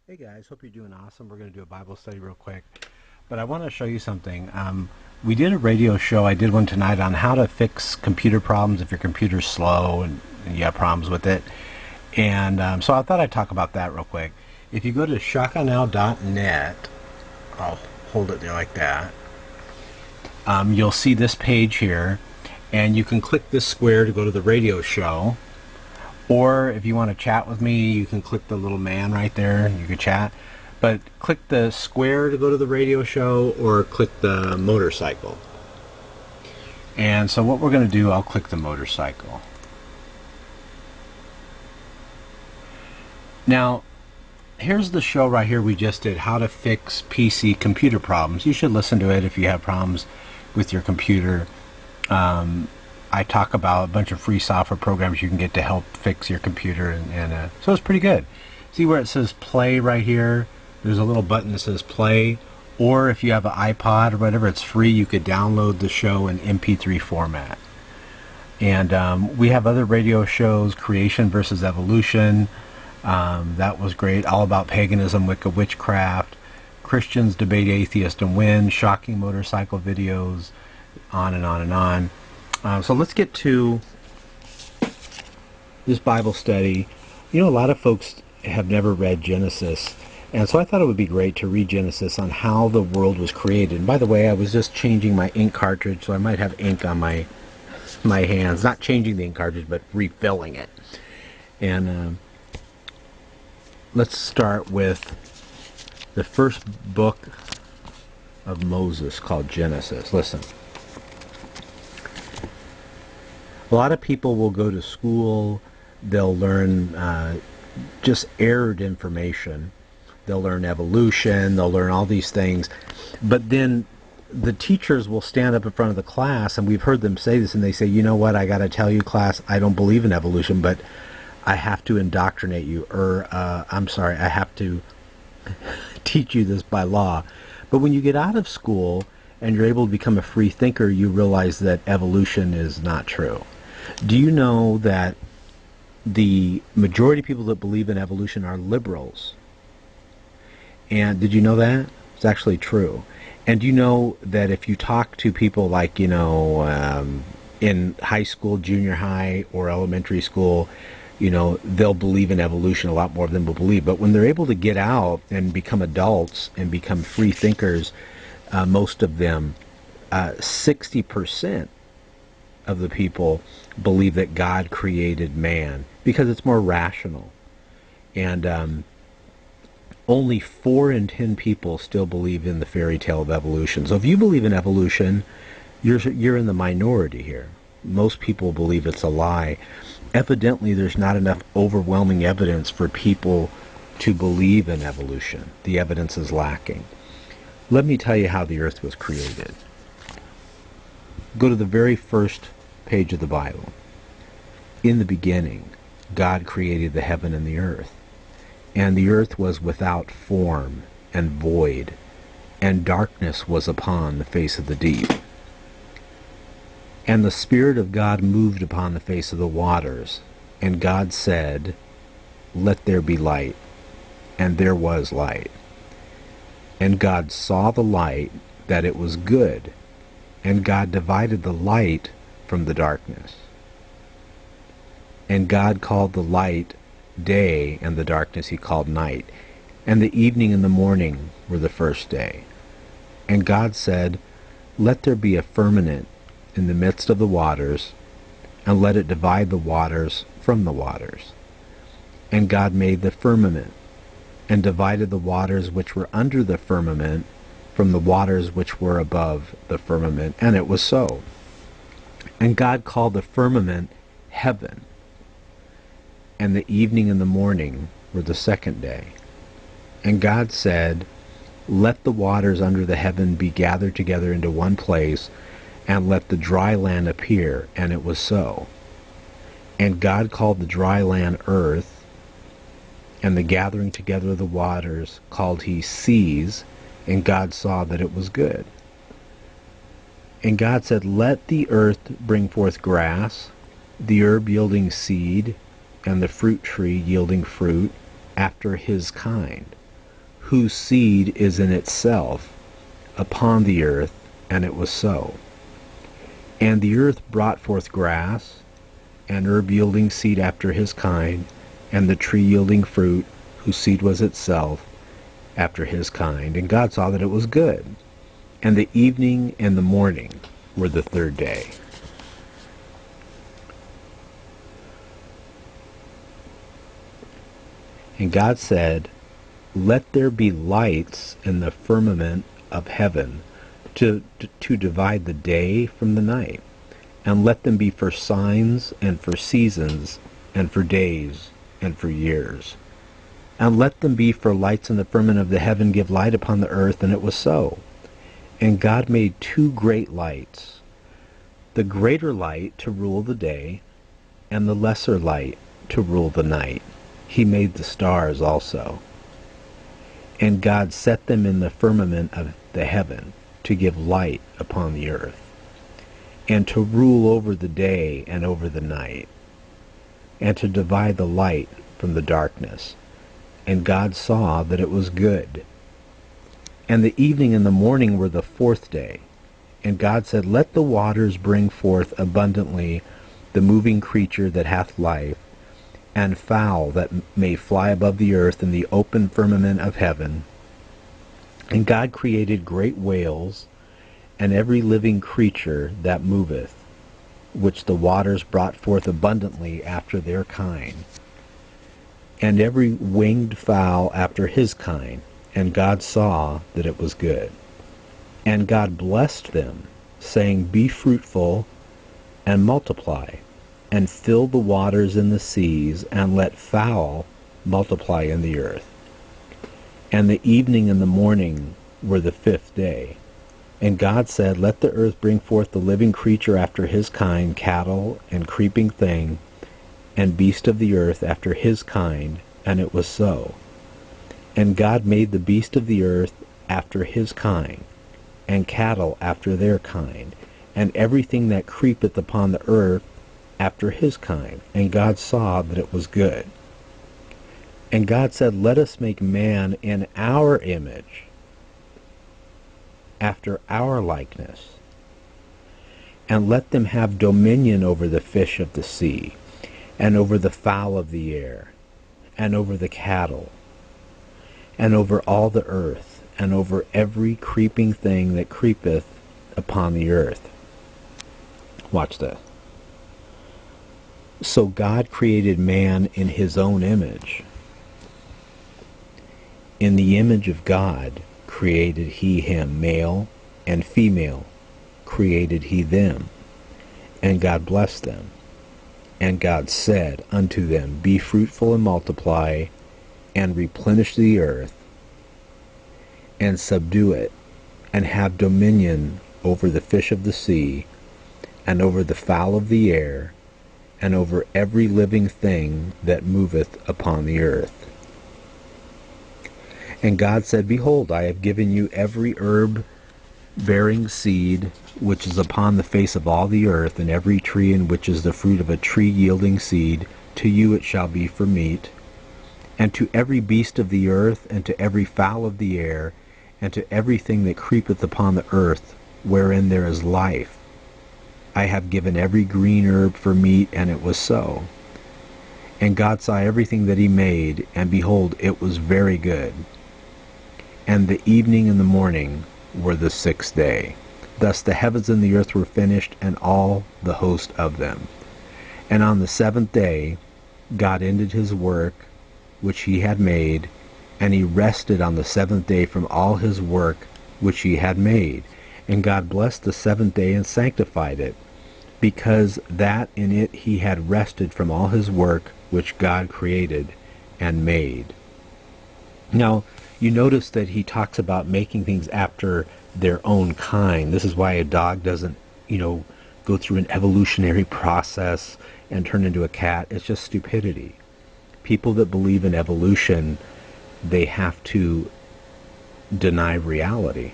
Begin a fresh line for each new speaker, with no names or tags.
Hey guys, hope you're doing awesome. We're going to do a Bible study real quick, but I want to show you something. We did a radio show. I did one tonight on how to fix computer problems if your computer's slow and you have problems with it. And so I thought I'd talk about that real quick. If you go to shakanow.net, I'll hold it there like that. You'll see this page here, and you can click this square to go to the radio show. Or if you want to chat with me, you can click the little man right there. You can chat. But click the square to go to the radio show, or click the motorcycle. And so what we're going to do, I'll click the motorcycle. Now, here's the show right here we just did, how to fix PC computer problems. You should listen to it if you have problems with your computer. I talk about a bunch of free software programs you can get to help fix your computer, and so it's pretty good. See where it says play right here? There's a little button that says play, or if you have an iPod or whatever, it's free. You could download the show in MP3 format. And we have other radio shows, Creation versus Evolution. That was great. All about paganism, Wicca, witchcraft. Christians debate atheists and win. Shocking motorcycle videos. On and on and on. So let's get to this Bible study. You know, a lot of folks have never read Genesis, and so I thought it would be great to read Genesis on how the world was created. And by the way, I was just changing my ink cartridge, so I might have ink on my hands. Not changing the ink cartridge, but refilling it. And let's start with the first book of Moses, called Genesis. Listen. A lot of people will go to school, they'll learn just errored information. They'll learn evolution, they'll learn all these things. But then the teachers will stand up in front of the class, and we've heard them say this, and they say, you know what, I got to tell you, class, I don't believe in evolution, but I have to indoctrinate you, or I'm sorry, I have to teach you this by law. But when you get out of school and you're able to become a free thinker, you realize that evolution is not true. Do you know that the majority of people that believe in evolution are liberals? And did you know that? It's actually true. And do you know that if you talk to people like, in high school, junior high, or elementary school, they'll believe in evolution, a lot more of them will believe. But when they're able to get out and become adults and become free thinkers, most of them, 60% of the people believe that God created man because it's more rational. And only 4 in 10 people still believe in the fairy tale of evolution. So if you believe in evolution, you're in the minority here. Most people believe it's a lie. Evidently, there's not enough overwhelming evidence for people to believe in evolution. The evidence is lacking. Let me tell you how the earth was created. Go to the very first page of the Bible. In the beginning, God created the heaven and the earth. And the earth was without form and void, and darkness was upon the face of the deep. And the Spirit of God moved upon the face of the waters. And God said, let there be light. And there was light. And God saw the light, that it was good. And God divided the light from the darkness. And God called the light day, and the darkness he called night. And the evening and the morning were the first day. And God said, let there be a firmament in the midst of the waters, and let it divide the waters from the waters. And God made the firmament, and divided the waters which were under the firmament from the waters which were above the firmament. And it was so. And God called the firmament heaven. And the evening and the morning were the second day. And God said, let the waters under the heaven be gathered together into one place, and let the dry land appear. And it was so. And God called the dry land earth, and the gathering together of the waters called he seas, and God saw that it was good. And God said, let the earth bring forth grass, the herb yielding seed, and the fruit tree yielding fruit after his kind, whose seed is in itself, upon the earth, and it was so. And the earth brought forth grass, and herb yielding seed after his kind, and the tree yielding fruit, whose seed was itself, after his kind. And God saw that it was good. And the evening and the morning were the third day. And God said, let there be lights in the firmament of heaven to divide the day from the night, and let them be for signs and for seasons and for days and for years. And let them be for lights in the firmament of the heaven, give light upon the earth, and it was so. And God made two great lights, the greater light to rule the day, and the lesser light to rule the night. He made the stars also. And God set them in the firmament of the heaven to give light upon the earth, and to rule over the day and over the night, and to divide the light from the darkness. And God saw that it was good. And the evening and the morning were the fourth day. And God said, let the waters bring forth abundantly the moving creature that hath life, and fowl that may fly above the earth in the open firmament of heaven. And God created great whales, and every living creature that moveth, which the waters brought forth abundantly after their kind, and every winged fowl after his kind. And God saw that it was good. And God blessed them, saying, be fruitful, and multiply, and fill the waters in the seas, and let fowl multiply in the earth. And the evening and the morning were the fifth day. And God said, let the earth bring forth the living creature after his kind, cattle, and creeping thing, and beast of the earth after his kind, and it was so. And God made the beast of the earth after his kind, and cattle after their kind, and everything that creepeth upon the earth after his kind. And God saw that it was good. And God said, let us make man in our image, after our likeness, and let them have dominion over the fish of the sea, and over the fowl of the air, and over the cattle, and over all the earth, and over every creeping thing that creepeth upon the earth. Watch this. So God created man in his own image. In the image of God created he him, male and female created he them. And God blessed them. And God said unto them, be fruitful and multiply, and replenish the earth, and subdue it, and have dominion over the fish of the sea, and over the fowl of the air, and over every living thing that moveth upon the earth. And God said, behold, I have given you every herb bearing seed which is upon the face of all the earth, and every tree in which is the fruit of a tree yielding seed, to you it shall be for meat. And to every beast of the earth, and to every fowl of the air, and to everything that creepeth upon the earth, wherein there is life, I have given every green herb for meat, and it was so. And God saw everything that he made, and behold, it was very good. And the evening and the morning were the sixth day. Thus the heavens and the earth were finished, and all the host of them. And on the seventh day God ended his work which he had made, and he rested on the seventh day from all his work which he had made. And God blessed the seventh day and sanctified it, because that in it he had rested from all his work which God created and made. Now, you notice that he talks about making things after their own kind. This is why a dog doesn't, go through an evolutionary process and turn into a cat. It's just stupidity. People that believe in evolution, they have to deny reality.